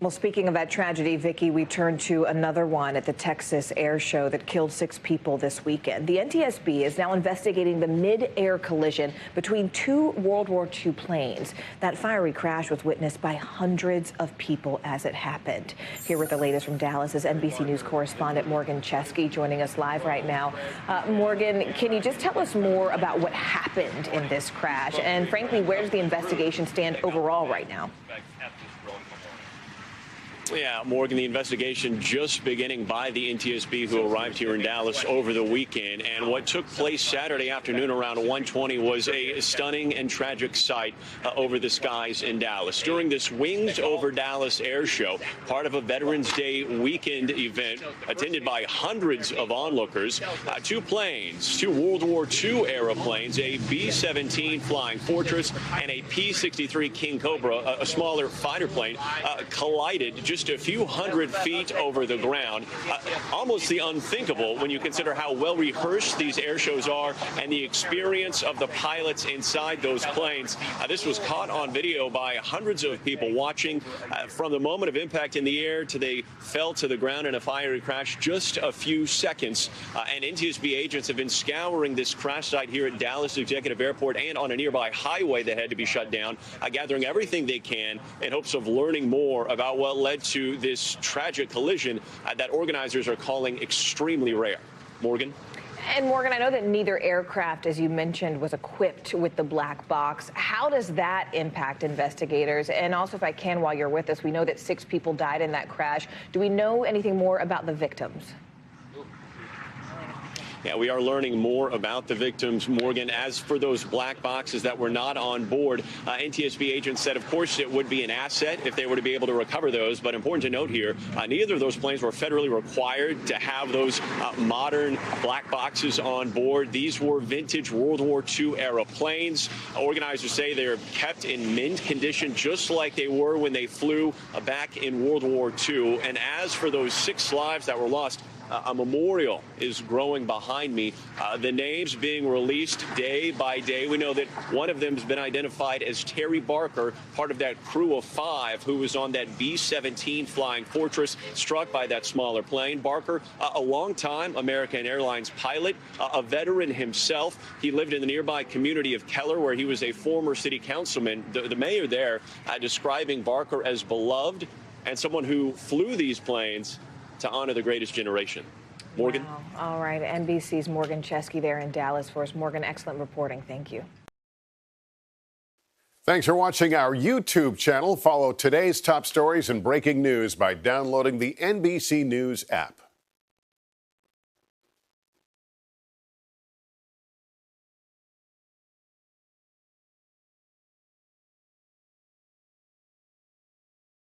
Well, speaking of that tragedy, Vicki, we turn to another one at the Texas Airshow that killed 6 people this weekend. The NTSB is now investigating the mid-air collision between 2 World War II planes. That fiery crash was witnessed by hundreds of people as it happened. Here with the latest from Dallas is NBC News correspondent Morgan Chesky joining us live right now. Morgan, can you just tell us more about what happened in this crash? And frankly, where does the investigation stand overall right now? Yeah, Morgan, the investigation just beginning by the NTSB, who arrived here in Dallas over the weekend. And what took place Saturday afternoon around 1:20 was a stunning and tragic sight over the skies in Dallas. During this Wings Over Dallas air show, part of a Veterans Day weekend event attended by hundreds of onlookers, 2 planes, 2 World War II era planes, a B-17 Flying Fortress and a P-63 King Cobra, a smaller fighter plane, collided just a few hundred feet over the ground. Almost the unthinkable when you consider how well rehearsed these air shows are and the experience of the pilots inside those planes. This was caught on video by hundreds of people watching from the moment of impact in the air to they fell to the ground in a fiery crash, just a few seconds. And NTSB agents have been scouring this crash site here at Dallas Executive Airport and on a nearby highway that had to be shut down, gathering everything they can in hopes of learning more about what led to this tragic collision that organizers are calling extremely rare. Morgan? And Morgan, I know that neither aircraft, as you mentioned, was equipped with the black box. How does that impact investigators? And also, if I can, while you're with us, we know that 6 people died in that crash. Do we know anything more about the victims? Yeah, we are learning more about the victims, Morgan. As for those black boxes that were not on board, NTSB agents said, of course, it would be an asset if they were to be able to recover those. But important to note here, neither of those planes were federally required to have those modern black boxes on board. These were vintage World War II era planes. Organizers say they're kept in mint condition, just like they were when they flew back in World War II. And as for those 6 lives that were lost, a memorial is growing behind me. The names being released day by day. We know that one of them has been identified as Terry Barker, part of that crew of 5 who was on that B-17 Flying Fortress, struck by that smaller plane. Barker, a longtime American Airlines pilot, a veteran himself. He lived in the nearby community of Keller, where he was a former city councilman. The mayor there describing Barker as beloved and someone who flew these planes to honor the greatest generation. Morgan? Wow. All right. NBC's Morgan Chesky there in Dallas for us. Morgan, excellent reporting. Thank you. Thanks for watching our YouTube channel. Follow today's top stories and breaking news by downloading the NBC News app.